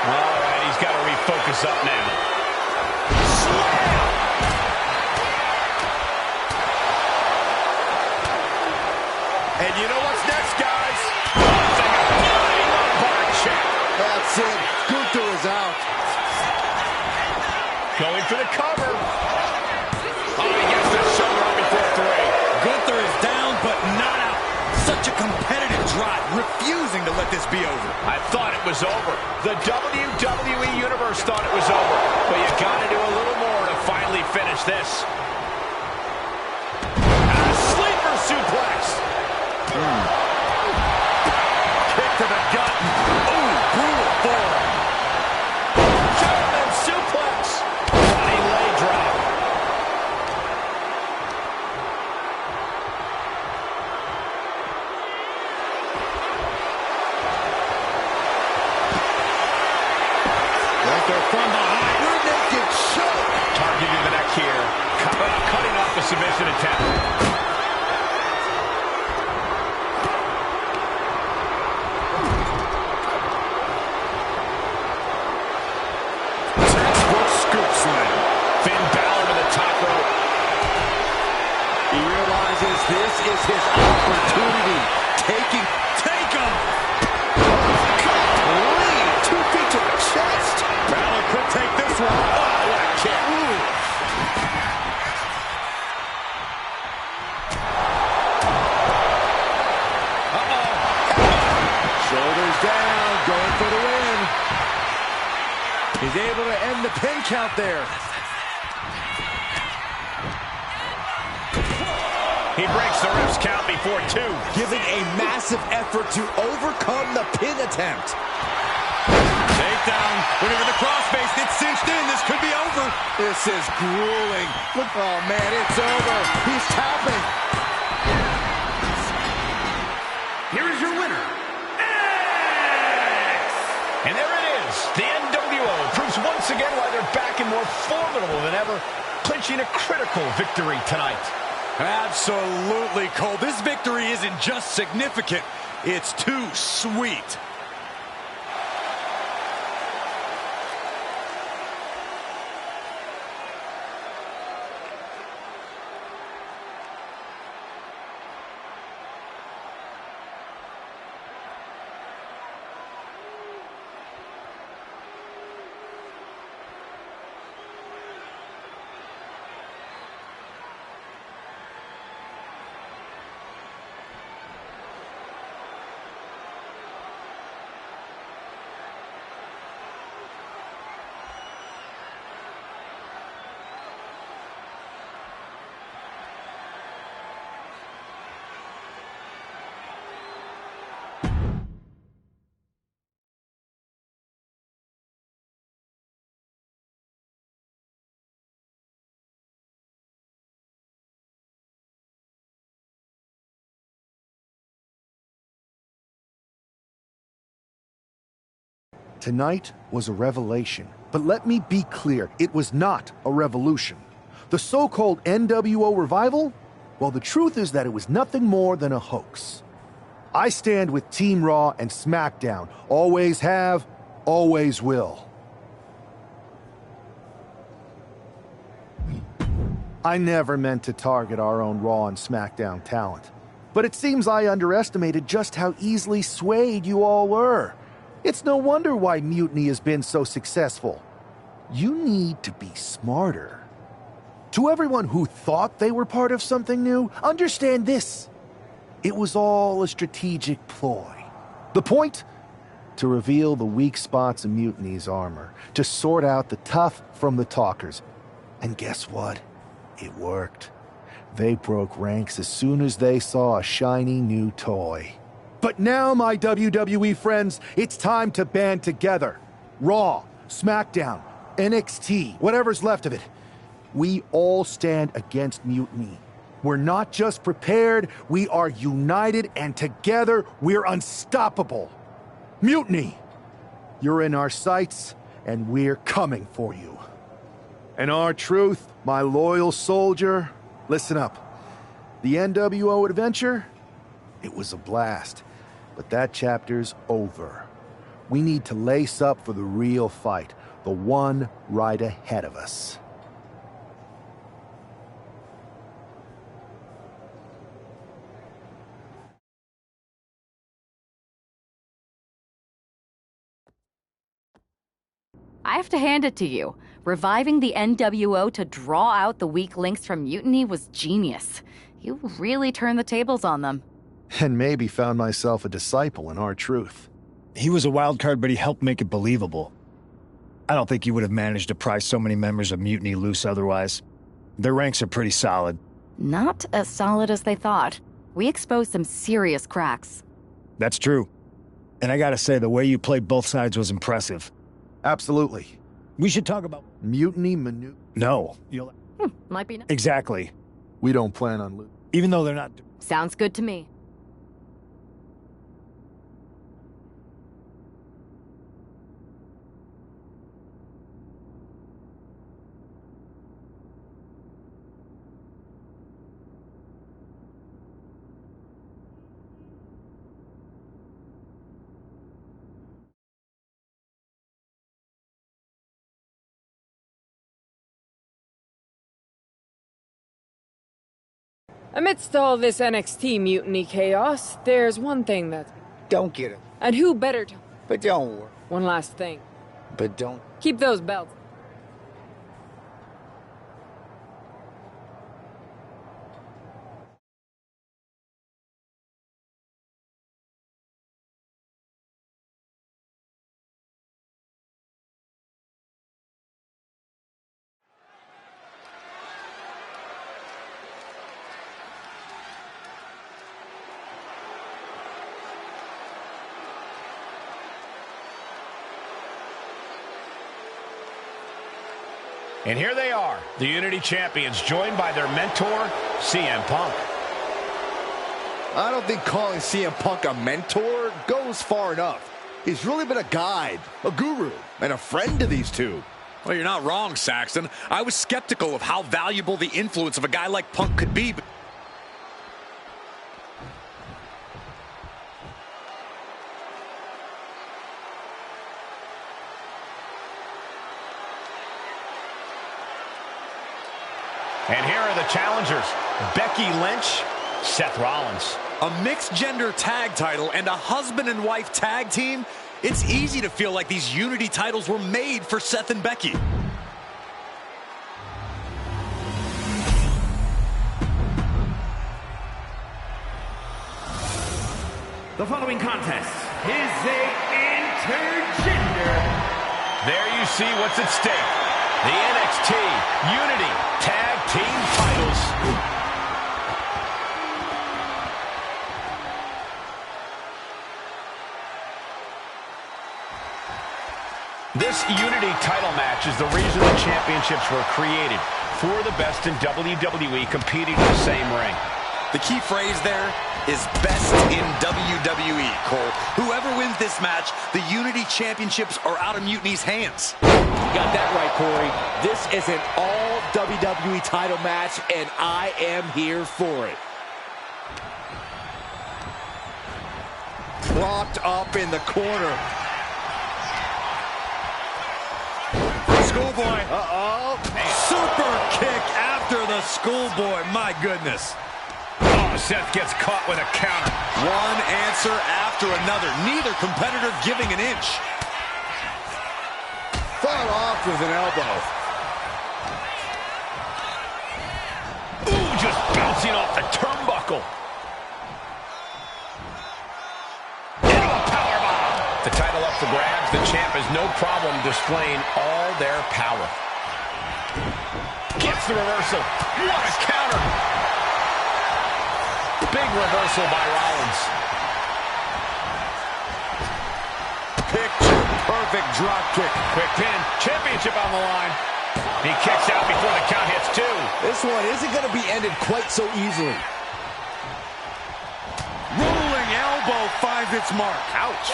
All right, he's got to refocus up now. And you know what's next, guys? That's it. Gunther is out. Going for the cover. Oh, he gets the shoulder up before three. Gunther is down, but not out. Such a competitive drive, refusing to let this be over. I thought it was over. The WWE Universe thought it was over. But you got to do a little more to finally finish this. A sleeper suplex. Kick to the gut. Ooh, brutal form. German suplex. Body lay drop. Gunther from behind. Rear naked choke. Targeting the neck here. Cutting off the submission attempt. This is his opportunity. Take him. Golly, 2 feet to the chest. Balor could take this one. Oh, what a kick. Shoulders down, going for the win. He's able to end the pin count there. He breaks the ref's count before two. Giving a massive effort to overcome the pin attempt. Takedown. Looking for the crossface. It's cinched in. This could be over. This is grueling. Look, oh man, it's over. He's tapping. Here is your winner, And there it is. The NWO proves once again why they're back and more formidable than ever, clinching a critical victory tonight. Absolutely, Cole. This victory isn't just significant. It's too sweet. Tonight was a revelation, but let me be clear, it was not a revolution. The so-called NWO revival? Well, the truth is that it was nothing more than a hoax. I stand with Team Raw and SmackDown. Always have, always will. I never meant to target our own Raw and SmackDown talent, but it seems I underestimated just how easily swayed you all were. It's no wonder why Mutiny has been so successful. You need to be smarter. To everyone who thought they were part of something new, understand this. It was all a strategic ploy. The point? to reveal the weak spots in Mutiny's armor, to sort out the tough from the talkers. And guess what? It worked. They broke ranks as soon as they saw a shiny new toy. But now, my WWE friends, it's time to band together. Raw, SmackDown, NXT, whatever's left of it. We all stand against Mutiny. We're not just prepared, we are united, and together we're unstoppable. Mutiny! You're in our sights, and we're coming for you. And R-Truth, my loyal soldier, listen up. The NWO adventure? It was a blast, but that chapter's over. We need to lace up for the real fight, the one right ahead of us. I have to hand it to you. Reviving the NWO to draw out the weak links from Mutiny was genius. You really turned the tables on them. And maybe found myself a disciple in R-Truth. He was a wild card, but he helped make it believable. I don't think he would have managed to pry so many members of Mutiny loose otherwise. Their ranks are pretty solid. Not as solid as they thought. We exposed some serious cracks. That's true. And I gotta say, the way you played both sides was impressive. Absolutely. We should talk about Mutiny maneuver. No. Might be. Exactly. We don't plan on losing. Even though they're not. Sounds good to me. Amidst all this NXT mutiny chaos, there's one thing that... Don't get it. And who better to... But don't worry. One last thing. But don't... Keep those belts. And here they are, the Unity Champions, joined by their mentor, CM Punk. I don't think calling CM Punk a mentor goes far enough. He's really been a guide, a guru, and a friend to these two. Well, you're not wrong, Saxton. I was skeptical of how valuable the influence of a guy like Punk could be. And here are the challengers, Becky Lynch, Seth Rollins. A mixed-gender tag title and a husband and wife tag team? It's easy to feel like these Unity titles were made for Seth and Becky. The following contest is a intergender. There you see what's at stake. The NXT Unity Tag Team titles. This Unity title match is the reason the championships were created. For the best in WWE competing in the same ring. The key phrase there is best in WWE, Cole. Whoever wins this match, the Unity Championships are out of Mutiny's hands. You got that right, Corey. This is an all WWE title match, and I am here for it. Locked up in the corner. Schoolboy. Uh-oh. Super kick after the schoolboy. My goodness. Oh, Seth gets caught with a counter. One answer after another. Neither competitor giving an inch. Fought off with an elbow. Ooh, just bouncing off the turnbuckle. Into a powerbomb. The title up has no problem displaying all their power. Gets the reversal. What a counter. Big reversal by Rollins. Picture-perfect drop kick. Quick pin. Championship on the line. He kicks out before the count hits 2. This one isn't going to be ended quite so easily. Rolling elbow finds its mark. Ouch.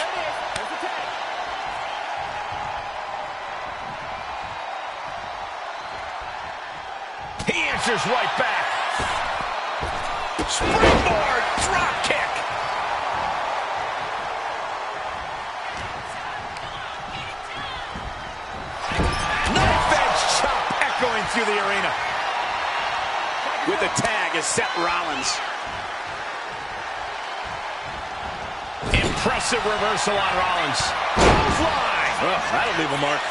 He answers right back. Springboard drop kick. Knife edge chop echoing through the arena. With the tag is Seth Rollins. Impressive reversal on Rollins. Clothesline. Oh, that'll leave a mark.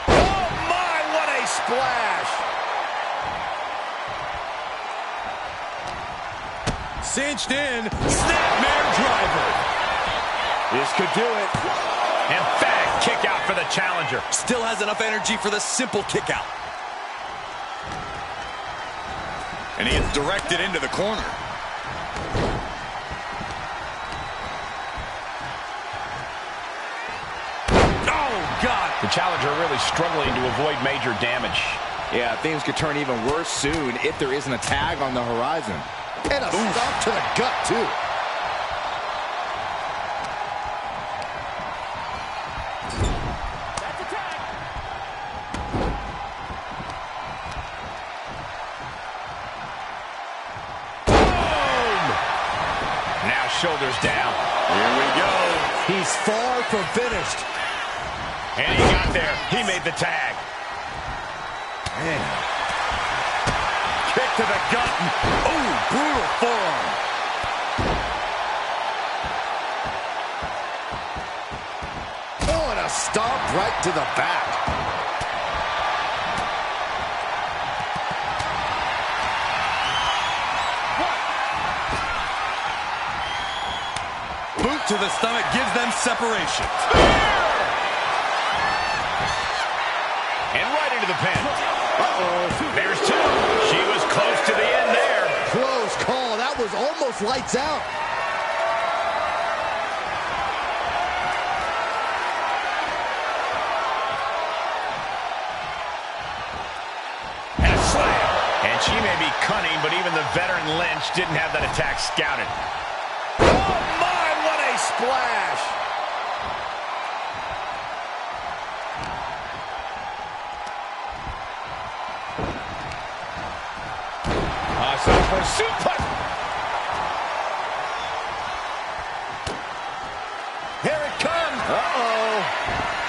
Oh my, what a splash. Cinched in. Snapmare driver. This could do it. Emphatic kick out for the challenger. Still has enough energy for the simple kick out. And he is directed into the corner. The challenger really struggling to avoid major damage. Yeah, things could turn even worse soon if there isn't a tag on the horizon. And a stop to the gut, too. That's a tag. Boom! Now shoulders down. Here we go. He's far from finished. And he got there. He made the tag. Man. Kick to the gut. Oh, brutal forearm. Oh, and a stomp right to the back. Boot to the stomach gives them separation. And right into the pin. Uh-oh. There's 2. She was close to the end there. Close call. That was almost lights out. And a slam. And she may be cunning, but even the veteran Lynch didn't have that attack scouted. Oh, my, what a splash. For suplex. Here it comes. Uh-oh.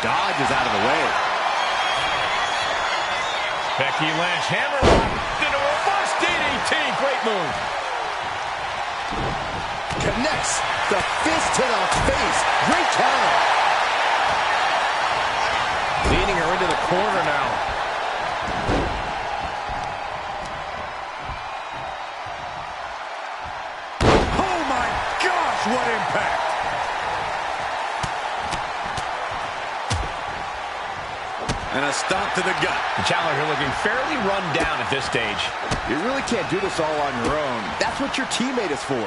Dodge is out of the way. Becky Lynch hammer into a reverse DDT. Great move. Connects the fist to the face. Great counter. Leading her into the corner now. What impact! And a stomp to the gut. The challenger looking fairly run down at this stage. You really can't do this all on your own. That's what your teammate is for.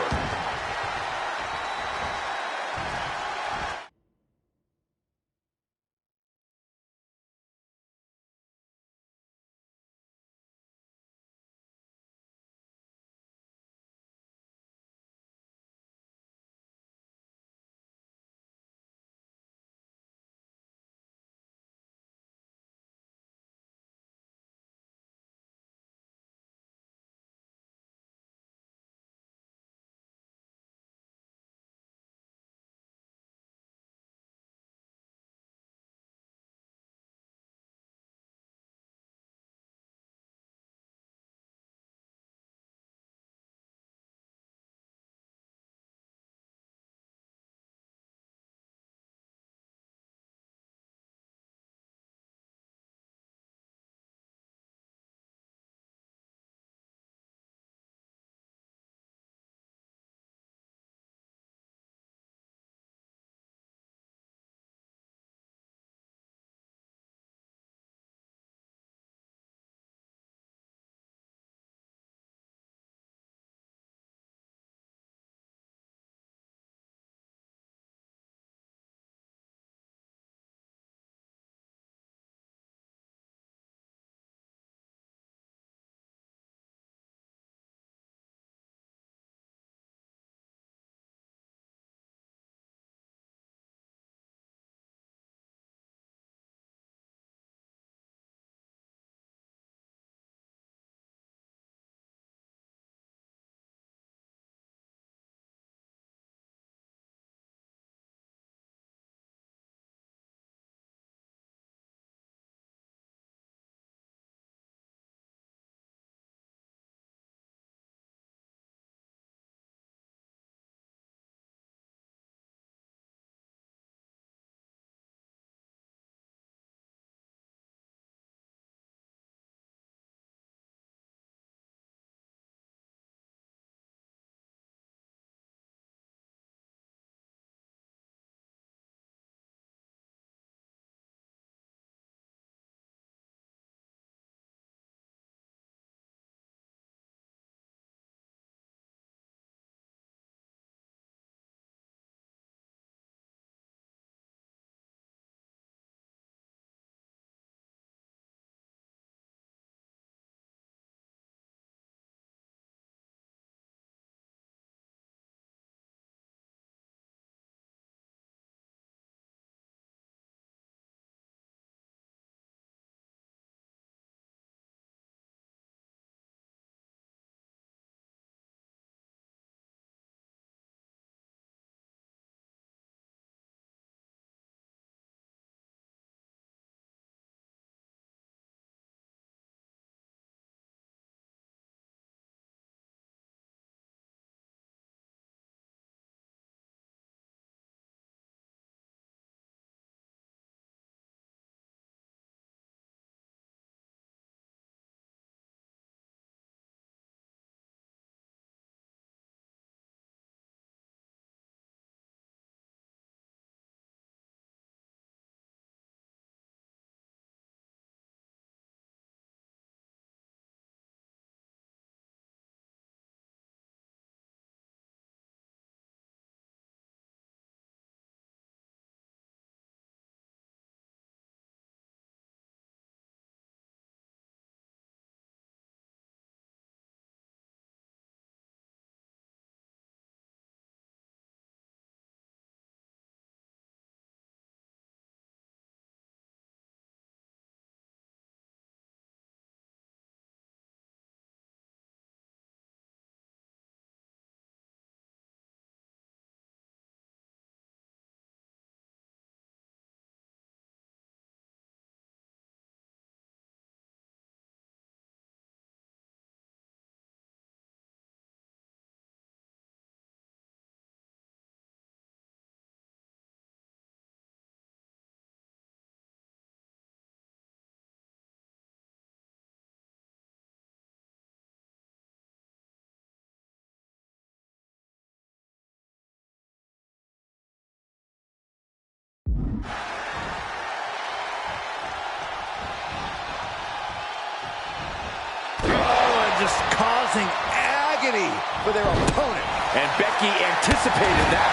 causing agony for their opponent. And Becky anticipated that.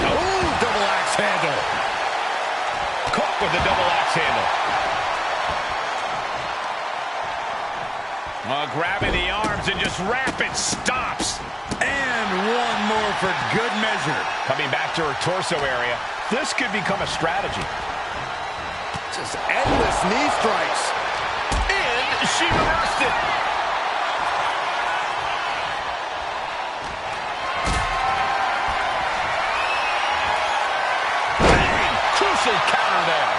Oh, double axe handle. Caught with the double axe handle. Grabbing the arms and just rapid stops. And one more for good measure. Coming back to her torso area. This could become a strategy. Just endless knee strikes. And she reversed it. Bang! Crucial counter there.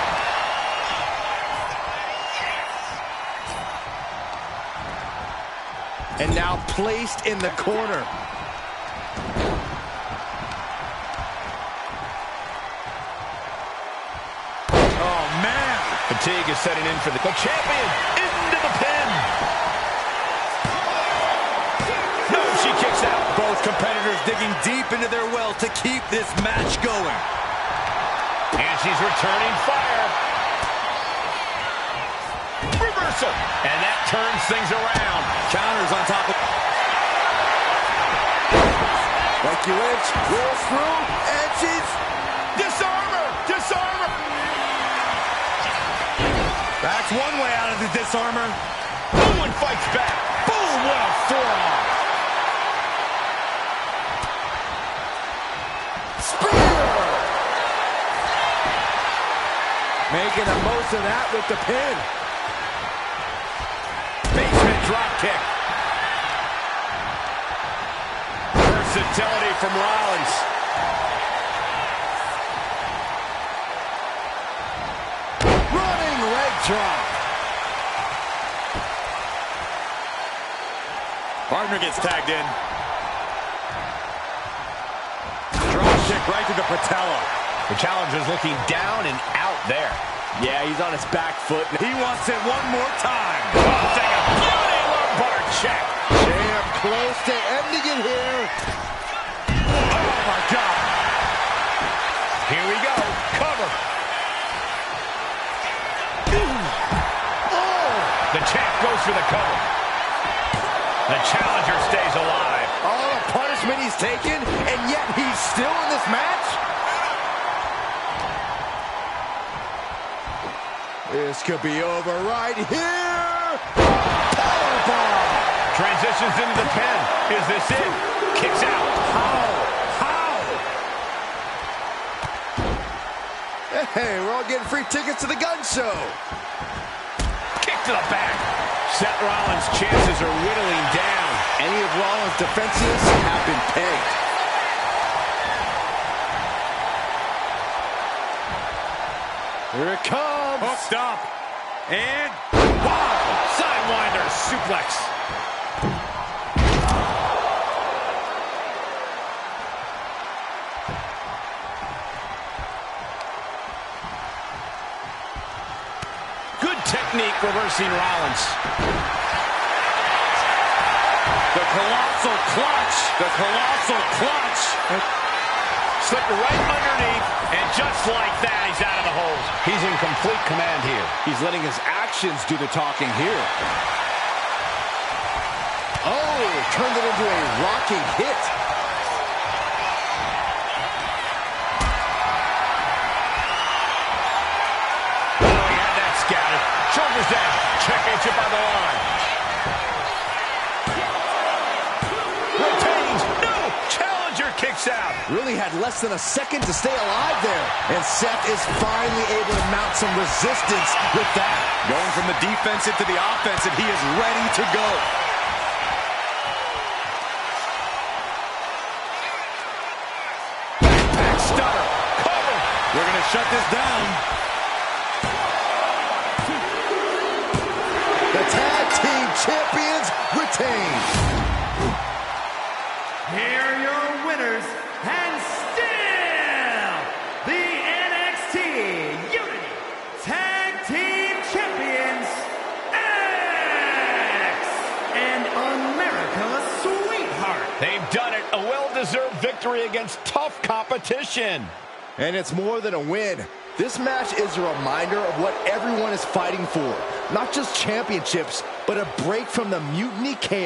And now placed in the corner. Oh, man. Fatigue is setting in for the champion into the pin. No, she kicks out. Both competitors digging deep into their well to keep this match going. And she's returning fire. Reversal. And that turns things around. Counters on top of... Becky Lynch rolls through, and she's... Disarm her! Disarm her! That's one way out of the disarmor. Boom, and fights back. Boom, what a forearm. Spear! Making the most of that with the pin. Basement drop kick. Versatility from Rollins. Running leg drop. Partner gets tagged in. Drop kick right to the patella. The challenger's looking down and out there. Yeah, he's on his back foot. He wants it one more time. Oh, take a beauty lumbar check. Damn close to ending it here. Oh, my God. Here we go. Cover. Oh! The champ goes for the cover. The challenger stays alive. All the punishment he's taken, and yet he's still in this match? This could be over right here. Powerbomb. Transitions into the pin. Is this it? Kicks out. How? Hey, we're all getting free tickets to the gun show. Kick to the back. Seth Rollins' chances are whittling down. Any of Rollins' defenses have been pegged. Here it comes. Hooked up. And... Wow! Sidewinder suplex. Good technique reversing Rollins. the colossal clutch. The colossal clutch. Slipped right underneath, and just like that, he's out of the hold. He's in complete command here. He's letting his actions do the talking here. Oh, turned it into a rocking hit. Oh, he had that scattered. Shoulders down. Championship on the line. Retains. No! Challenger kicks out. Really had less than a second to stay alive there. And Seth is finally able to mount some resistance with that. Going from the defensive to the offensive, he is ready to go. Back stunner. Cover. We're going to shut this down. The tag team champions retain. Here are your winners, and still the NXT Unity Tag Team Champions, X and America's Sweetheart. They've done it. A well-deserved victory against tough competition. And it's more than a win. This match is a reminder of what everyone is fighting for. Not just championships, but a break from the mutiny chaos.